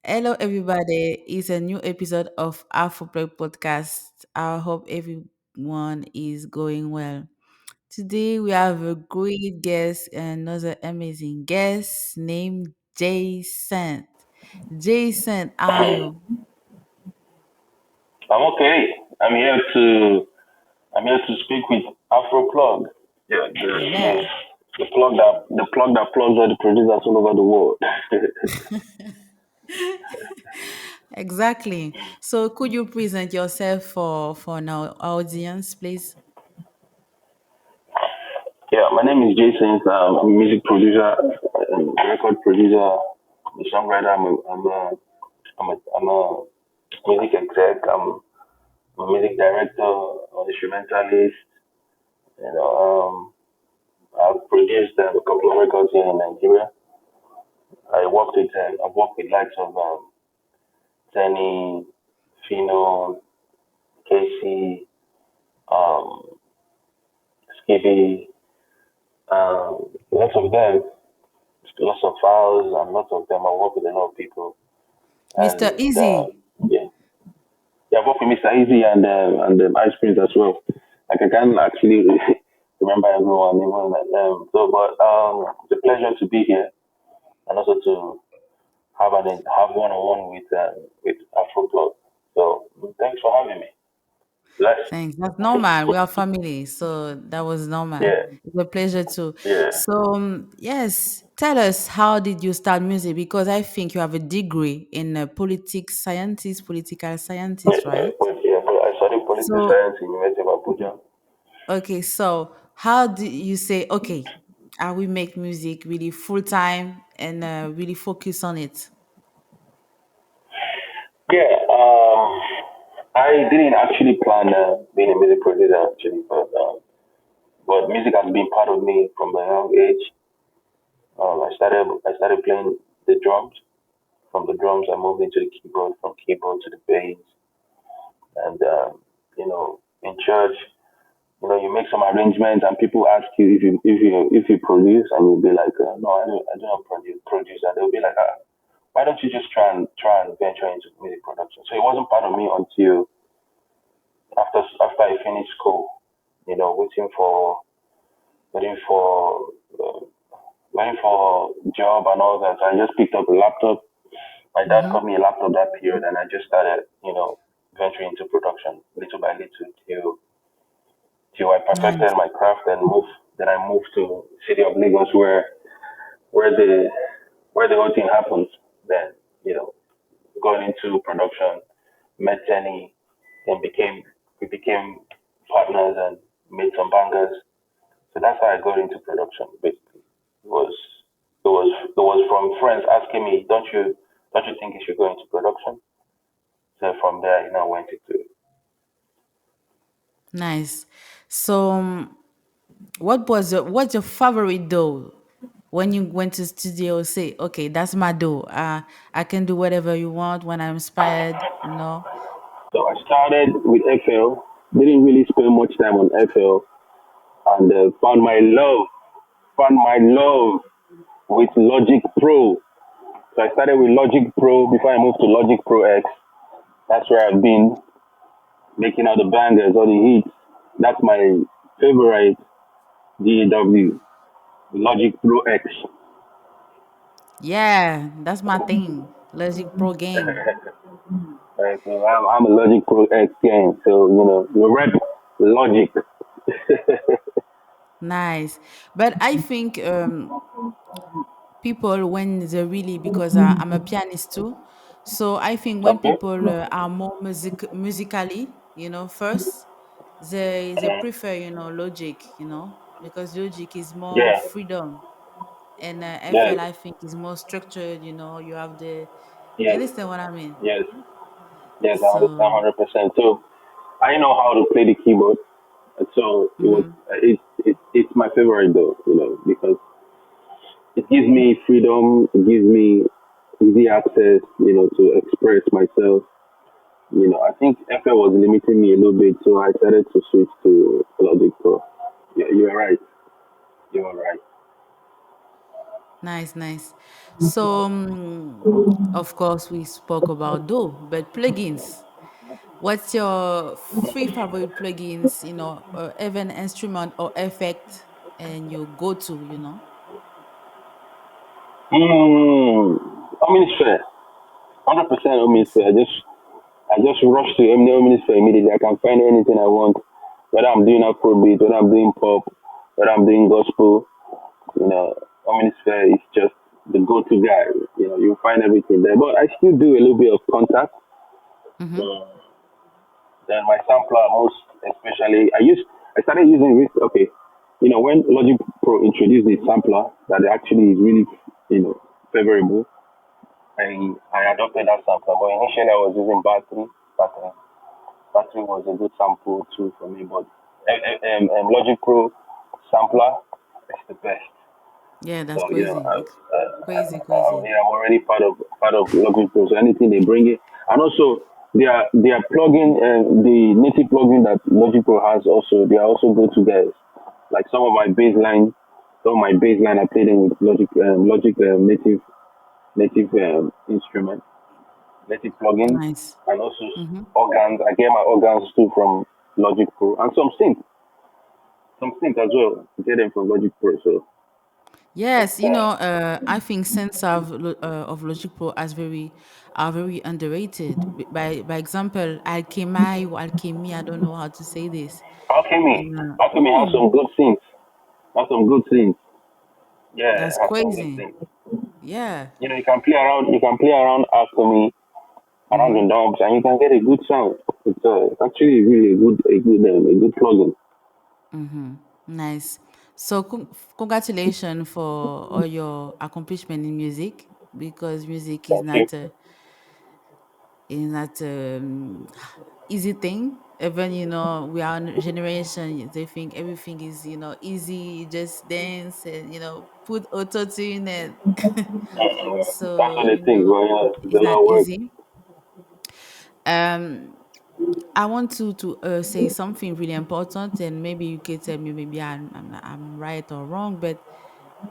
Hello, everybody. It's a new episode of Afroplug podcast. I hope everyone is going well. Today, we have a great guest, another amazing guest named JaySynths. JaySynths, how are you? I'm okay. I'm here to I'm here to speak with Afroplug. Yeah, Yeah, the plug that plugs all the producers all over the world. exactly. So, could you present yourself for our audience, please? Yeah, my name is JaySynths. I'm a music producer, record producer, a songwriter. I'm a music exec. I'm a music director, instrumentalist. You know, I've produced a couple of records here in Nigeria. I've worked with likes of Teni, Fino, Kcee, um, Skibby, lots of them, lots of files, and lots of them. I work with a lot of people, Mr. and Easy. yeah, yeah, I work with Mr. Eazi and Ice Prince as well. Like I can't actually remember everyone, even like them. But it's a pleasure to be here, and also to have one on one with Afroplug. So thanks for having me. Bless. Thanks. That's normal. We are family, so that was normal. Yeah, It's a pleasure too. yeah. So, yes, tell us how did you start music? Because I think you have a degree in political scientist, right? But I studied political So, science in University of Abuja. okay, so how do you say, okay, I will make music really full time and really focus on it? Yeah, I didn't actually plan being a music producer actually, but music has been part of me from a young age. I started playing the drums. From the drums, I moved into the keyboard. From keyboard to the bass, and in church, you make some arrangements, and people ask you if you produce, and you'll be like, no, I don't produce, and they'll be like, why don't you just try and venture into music production? So it wasn't part of me until after I finished school, waiting for uh, waiting for job and all that. So I just picked up a laptop. My dad got Mm-hmm. me a laptop that period, and I just started, venturing into production little by little till I perfected Nice. my craft and moved. Then I moved to city of Lagos where the where the whole thing happens. Then you know, going into production, met Teni, and we became partners and made some bangers. So that's how I got into production. Basically, it was from friends asking me, don't you think you should go into production? So from there, went into it. Nice. So, what's your favorite dough when you went to studio? Say, okay, that's my dough. I can do whatever you want when I'm inspired. So I started with FL. Didn't really spend much time on FL, and found my love with Logic Pro. So I started with Logic Pro before I moved to Logic Pro X. That's where I've been making all the bangers, all the hits. That's my favorite DAW, Logic Pro X. Yeah, that's my thing. Logic Pro gang. So I'm a Logic Pro X gang. So we rep Logic. Nice. But I think people when they really because I'm a pianist too. So I think when Okay. people are more musically, first they prefer Logic, because Logic is more Yeah. freedom, and Yes. FL I think is more structured. You have you Yes. understand what I mean? Yes. Yes. I understand So 100%. So I know how to play the keyboard. So mhm. it's my favorite though, because it gives me freedom. It gives me easy access, to express myself. I think FL was limiting me a little bit, so I started to switch to Logic Pro. Yeah, you are right. You are right. Nice, nice. So, of course, we spoke about Do, but plugins. What's your three favorite plugins? Even instrument or effect, and you go to. Omnisphere, 100% Nice. Omnisphere. I just rush to Omnisphere immediately. I can find anything I want, whether I'm doing Afrobeat, whether I'm doing pop, whether I'm doing gospel. You know, Omnisphere is just the go-to guy. You find everything there. But I still do a little bit of contact. Mm-hmm. Mm. Then my sampler, most especially, I started using this. Okay, when Logic Pro introduced the sampler, that actually is really, favorable. I adopted that sampler, but initially I was using battery. Battery was a good sample too for me, but Logic Pro sampler is the best. Yeah, So that's crazy. Crazy, crazy. yeah, I'm already part of Logic Pro. So anything they bring it, and also their plugin, the native plugin that Logic Pro has, also they are also go to guys. Like some of my baseline I played in with Logic native instrument, native plugins, Nice. and also Mm-hmm. organs. I get my organs too from Logic Pro, and some synth as well. I get them from Logic Pro. So Yes, it's I think sense of Logic Pro as very underrated. By example, Alchemy or Alchemy, I don't know how to say this. Alchemy. You know, Alchemy has some good synths. Has some good synths. Yeah, that's has some good crazy. synths. Yeah. You can play around. You can play around Alchemy, around Mm-hmm. the knobs, and you can get a good sound. It's actually really a good plugin. Mm-hmm. Nice. So congratulations for all your accomplishment in music, because music is Thank you. not easy thing. Even we are in a generation, they think everything is easy, just dance and put auto tune and That's so what they think. But yeah, it's a it's not lot of work. easy. um I want to say something really important, and maybe you can tell me, maybe I'm right or wrong, but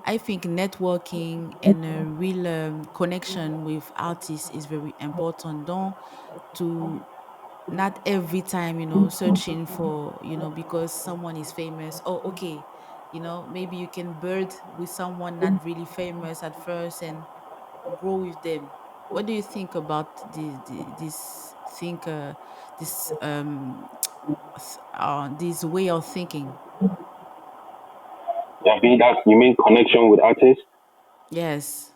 I think networking and a real connection with artists is very important. Don't to Not every time, searching for, because someone is famous. Oh, okay. Maybe you can build with someone not really famous at first and grow with them. What do you think about this think this way of thinking? Yeah, you mean connection with artists? Yes.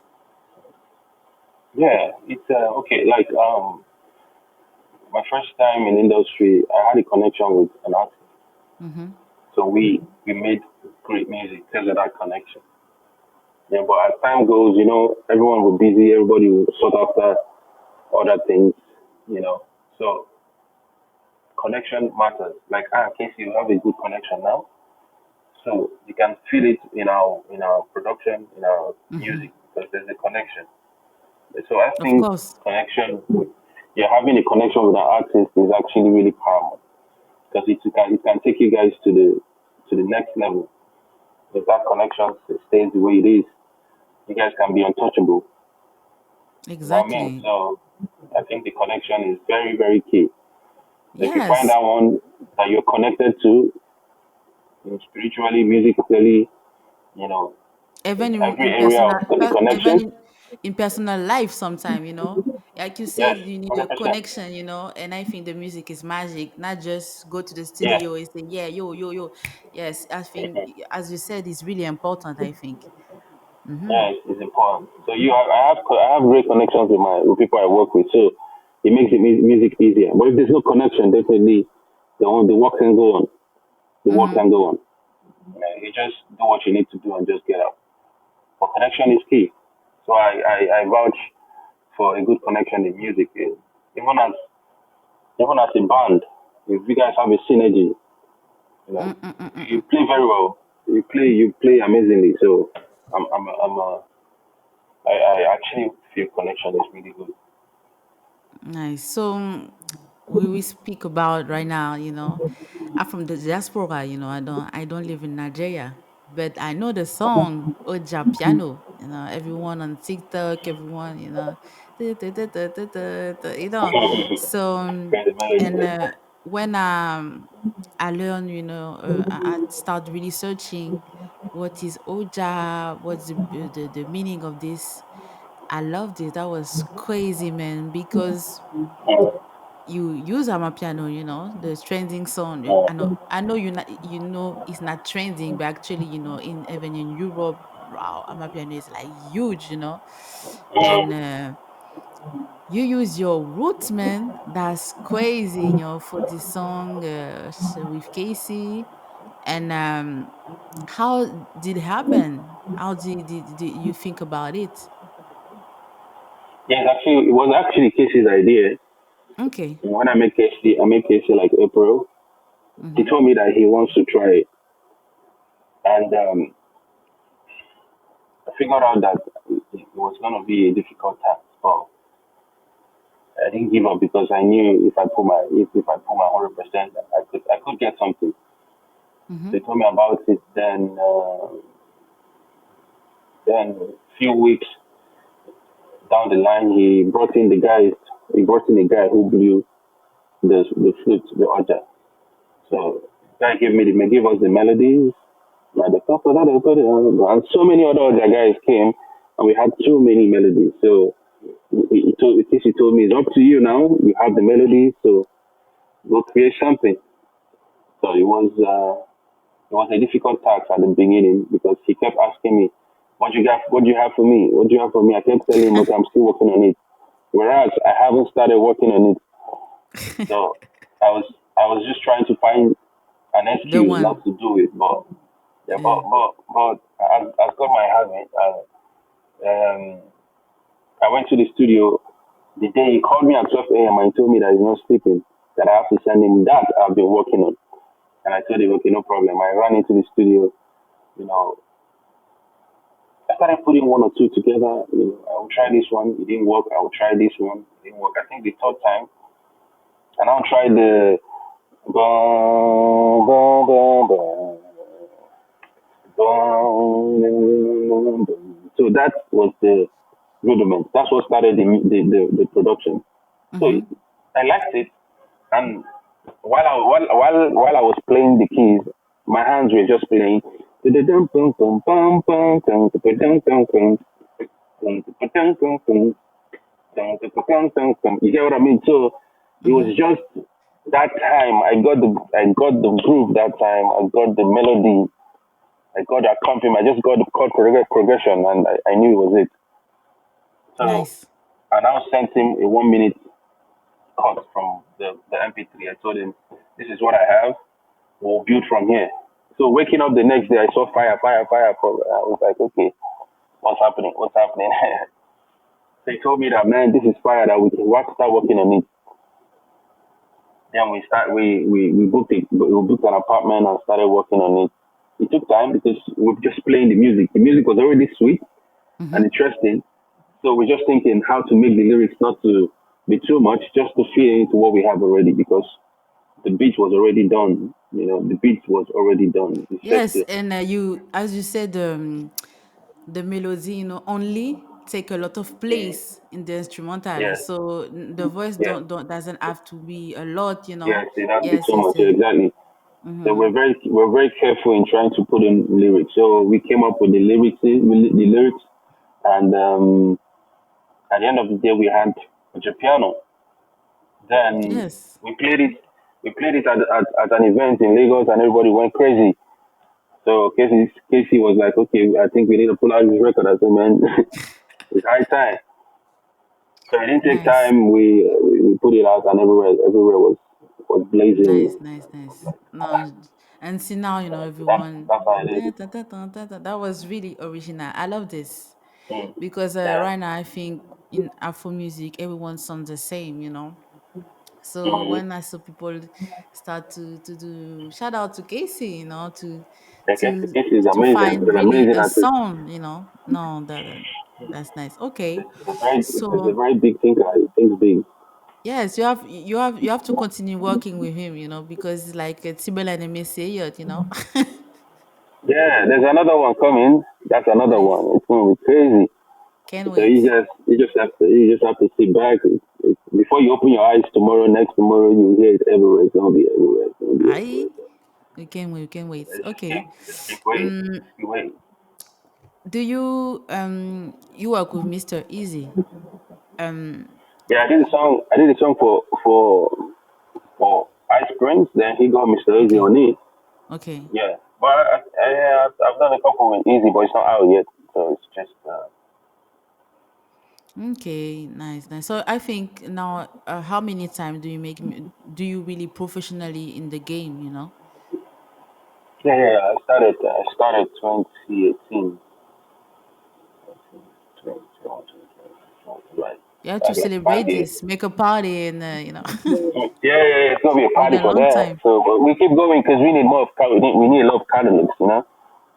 Yeah, it's okay. Like my first time in industry, I had a connection with an artist. Mm-hmm. So we made great music because of that connection. Yeah, but as time goes, everyone will busy. Everybody will sort after other things. You know, so connection matters. Like Kcee, you have a good connection now, so you can feel it in our production, in our Mm-hmm. music, because there's a connection. So I Of think course. having a connection with an artist is actually really paramount, because it can take you guys to the next level. If that connection stays the way it is, you guys can be untouchable. You know what I mean? Exactly. So I think the connection is very, very key. So if you find Yes. that one that you're connected to, spiritually, musically, you know, Even in every in area personal of the connection, in personal life sometime, like you said, yes, you need a 100%. connection, and I think the music is magic, not just go to the Yes, studio and say, yeah, yo, yo, yo. Yes, I think, mhm. as you said, it's really important, I think. Mm-hmm. Yeah, it's important. So I have great connections with people I work with, so it makes the music easier. But if there's no connection, definitely the work can go on. The work Mm-hmm. can go on. You just do what you need to do and just get out. But connection is key. So I vouch for a good connection in music. Even as even as a band, if you guys have a synergy, you Mm-mm-mm-mm. play very well. You play amazingly. So I actually feel connection is really good. Nice. So, we speak about right now, I'm from the diaspora, I don't live in Nigeria. but I know the song Ojapiano. You know, everyone on TikTok, everyone, you know. So Kind of melody. and when I learn, I start really searching what is Oja, what's the meaning of this. I loved it. That was crazy, man, because you use Amapiano, the trending song. I know you know it's not trending, but actually, in even in Europe, wow, Amapiano is like huge, and you use your roots, man. That's crazy, for this song so with Kcee. And how did it happen? How did you think about it? Yes, actually, it was actually Casey's idea. Okay. And when I met Casey like April. He Mm-hmm. told me that he wants to try it, and I figured out that it was going to be a difficult task. But I didn't give up because I knew if I put my 100%, I could get something. Mm-hmm. They told me about it. Then a few weeks down the line, he brought in the guys. He brought in a guy who blew the flute, the organ. So the guy gave us the melodies, like the top of that, and so many other guys came, and we had too many melodies. So he told me, it's up to you now. You have the melodies, so go create something. So it was a difficult task at the beginning because he kept asking me, "What you got? What do you have for me? What do you have for me?" I kept telling him, "Okay, I'm still working on it." Whereas I haven't started working on it, so I was I was just trying to find an The excuse not one. to do it, but yeah, Yeah. but as God might have it, I went to the studio the day he called me at 12 a.m. and he told me that he's not sleeping, that I have to send him that I've been working on. And I told him, okay, no problem. I ran into the studio, you know, I started putting one or two together. I will try this one. It didn't work. I will try this one. It didn't work. I think the third time, and I'll try the bum, bum, bum, bum, bum, bum. So that was the rudiment. That's what started the production. So Mm-hmm. I liked it, and while I was playing the keys, my hands were just playing. You get what I mean? So it was Mm-hmm. just that time I got the groove that time. I got the melody. I got the accompaniment. I just got the chord progression, and I knew it was it. So Nice. I now sent him a 1 minute cut from the MP3. I told him, "This is what I have. We'll build from here." So waking up the next day, I saw fire, fire, fire. I was like, okay, what's happening? What's happening? So he told me that, man, this is fire, that we can start working on it. Then we booked an apartment and started working on it. It took time because we were just playing the music. The music was already sweet and Mm-hmm. interesting. So we're just thinking how to make the lyrics not to be too much, just to fit into what we have already because the beat was already done. The beat was already done. It's just Yes, and as you said, the melody, only take a lot of place in the instrumental. yes, So the voice yes, don't doesn't have to be a lot. yes. It has to be Yes, too yes, much. yes. Exactly. So Mm-hmm. we're very careful in trying to put in lyrics. So we came up with the lyrics, and at the end of the day, we had Ojapiano. Then Yes. we played it. We played it at an event in Lagos, and everybody went crazy. So Kcee was like, "Okay, I think we need to pull out this record." I said, "Man, it's high time." So it didn't take Nice. time. We put it out, and everywhere was blazing. Nice, nice, nice. No, and see now, everyone. That's how it is. That was really original. I love this Mm. because Yeah. right now I think in Afro music everyone sounds the same. So Mm. when I saw people start to do shout out to Casey, Okay, to this is to amazing. find It's an really amazing a artist. song. No, that's nice. Okay, It's a so very big thinker. He thinks big. yes, you have to continue working with him, because it's like Tibel and Messiah. Yeah, there's another one coming. That's another Nice. one. It's gonna be crazy. Can't So wait. you just have to sit back. Before you open your eyes tomorrow, next tomorrow, you hear it everywhere. It's gonna be everywhere. It's gonna be I everywhere. we can wait. We can wait. Okay. Just keep waiting. Um, Keep waiting. do you work with Mr. Easy? Um. Yeah, I did a song for Ice Prince. Then he got Mr. Easy Okay. on it. Okay. Yeah, but I've done a couple with Easy, but it's not out yet. So it's just Okay. Nice. Nice. So I think now, how many times do you really professionally in the game? You know. yeah. I started 2018, 2020, right? You have I to guess 5 celebrate years. this, make a party, and It's gonna be a it's been party a for long that. time. So, but we keep going because we need more of we need a lot of catalogs, you know.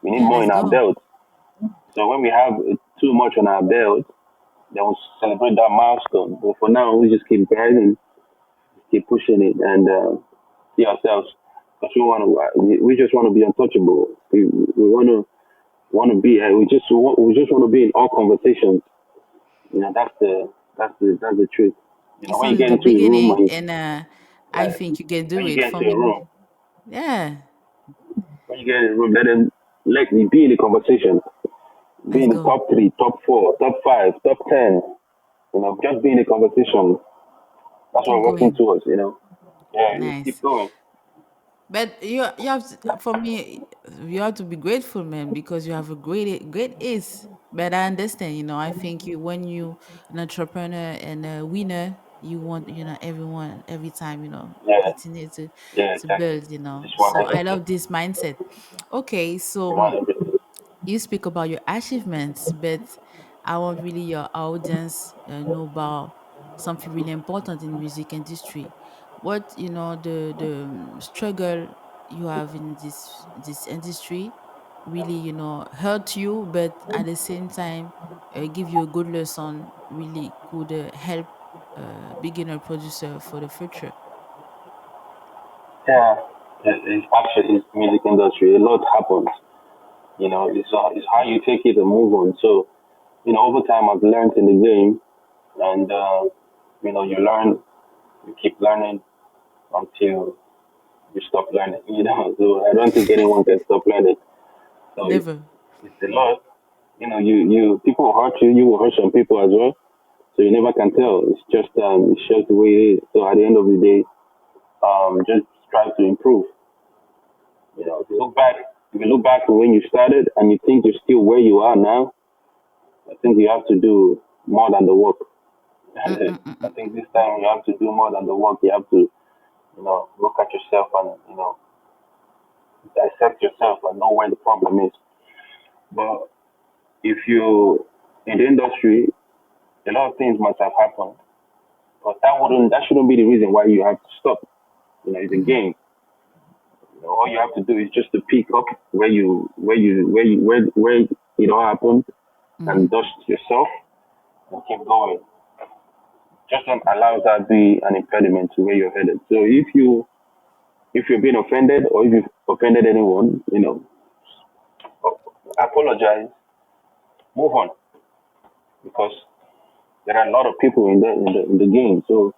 We need Yeah. more Let's in our go. belt. So when we have too much on our belt, then we'll celebrate that milestone. But for now, we just keep grinding, keep pushing it, and see ourselves. Because we just want to be untouchable. We want to be. We just want to be in all conversations. You know, that's the truth. You know, It's when you only get the into a room beginning, and and I yeah, think you can do when you it. get For into a me, room, yeah. when you get in a room, let me be in the conversation, be Let's in the go. top three, top four, top five, top 10. You know, just be in the conversation. That's what Keep we're working going. towards. You know, yeah, you keep Nice. going. But you have to, for me, you have to be grateful, man, because you have a great ace. But I understand, I think when you an entrepreneur and a winner, you want everyone every time Yeah, continue yeah, to exactly. build. Just want So I everything. love this mindset. Okay, so You want everything. you speak about your achievements, but I want really your audience know about something really important in music industry. What the struggle you have in this industry really hurt you, but at the same time give you a good lesson. Really could help beginner producer for the future. Yeah, it's actually it's music industry. A lot happens. You know, it's how you take it and move on. So you know, over time I've learned in the game, and you know, you keep learning until you stop learning. You know, so I don't think anyone can stop learning. So Never. it's a lot. You know, you people will hurt you. You will hurt some people as well. So you never can tell. It's just the way it is. So at the end of the day, just strive to improve. You know, if you look back to when you started and you think you're still where you are now, I think you have to do more than the work. I Mm-mm-mm-mm. think this time you have to do more than the work. You have to, you know, look at yourself and dissect yourself and know where the problem is. But if you in the industry, a lot of things must have happened, but that shouldn't be the reason why you have to stop. You know, it's a game. You know, all you have to do is just to pick up where it all happened and Mm-hmm. dust yourself and keep going. Just don't allow that be an impediment to where you're headed. So if you're being offended or if you've offended anyone, you know, apologize, move on because there are a lot of people in the game. So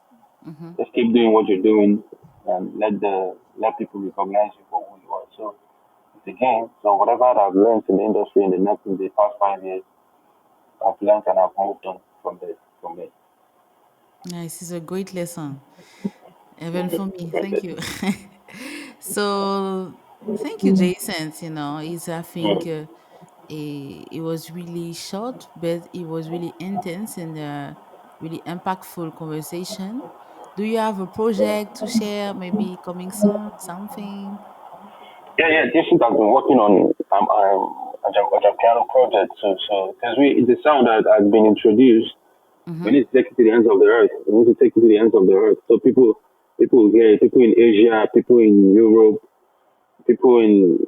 Mm-hmm. just keep doing what you're doing and let people recognize you for who you are. So it's a game. So whatever that I've learned in the industry in the past 5 years, I've learned and I've moved on from it. Nice. It's a great lesson. Even for me, thank you. So, thank you, JaySynths. It's I think it was really short, but it was really intense and really impactful conversation. Do you have a project to share? Maybe coming soon, something? Yeah, JaySynths has been working on Ojapiano project. So because the sound that has been introduced, we Mm-hmm. need to take it to the ends of the earth. We need to take it to the ends of the earth. So people here, people in Asia, people in Europe, people in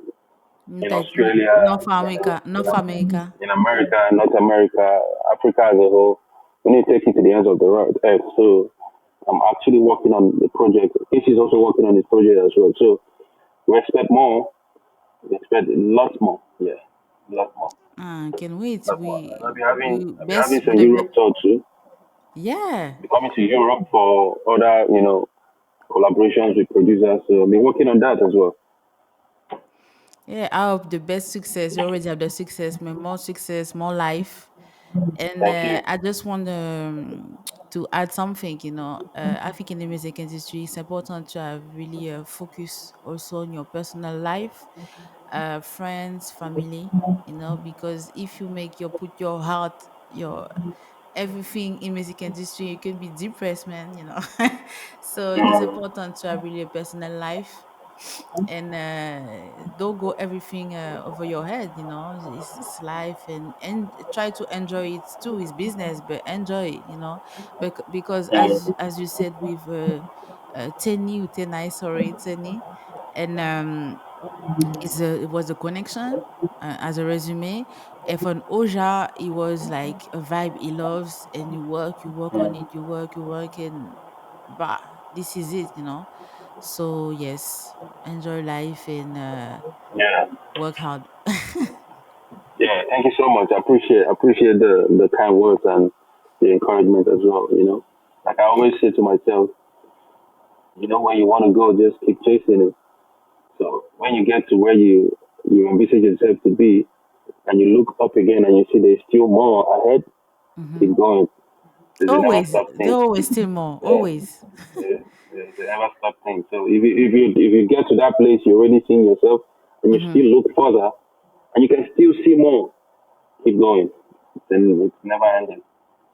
Like Australia, North in, America, in, North America. in America, North America, Africa as a whole. We need to take it to the ends of the earth. So I'm actually working on the project. Kcee is also working on this project as well. So we expect more. They expect a lot more. Yeah, a lot more. Can wait. Lot more. And We I'll be having best some Europe tour too. yeah. Be coming to Europe for other, collaborations with producers. So I'll be working on that as well. Yeah, I hope the best success. You already have the success, more success, more life. And Thank you. I just want to add something, I think in the music industry, it's important to have really focus also on your personal life, friends, family, because if you make your put your heart, your everything in music industry, you can be depressed, man. So it's important to have really a personal life and don't go everything over your head. It's life, and try to enjoy it too. It's business, but enjoy it. Because as you said with Teni, sorry, Teni, and it was a connection as a resume. If an Oja, it was like a vibe he loves, and you work on it, you work, and bah, this is it. So yes, enjoy life and Yeah. work hard. Yeah. Thank you so much. I appreciate the kind words and the encouragement as well. Like I always say to myself, where you want to go, just keep chasing it. So when you get to where you envisage yourself to be, and you look up again and you see there's still more ahead, Hmm. keep going. There's a never Always, stop there thing. always still more. Yeah. Always. There's a never stop thing. So if you get to that place, you're already seeing yourself, and you Hmm. still look further, and you can still see more. Keep going. Then it's never ending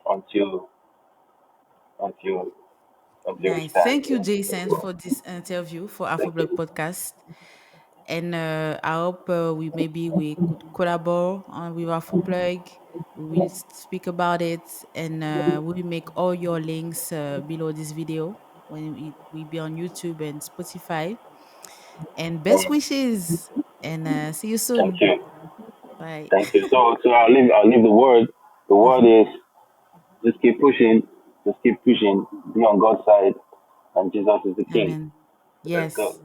until until until it's Nice. time. Thank you, Yeah. JaySynths, for this interview for Thank Afroblog you. podcast. And I hope we could collaborate with Afroplug. We will speak about it, and we will make all your links below this video when we be on YouTube and Spotify. And best wishes, and see you Thank soon. you. Bye. Thank you. So I'll leave the word. The word is just keep pushing. Just keep pushing. Be on God's side, and Jesus is the King. Amen. Let's go. Yes.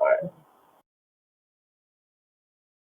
All right.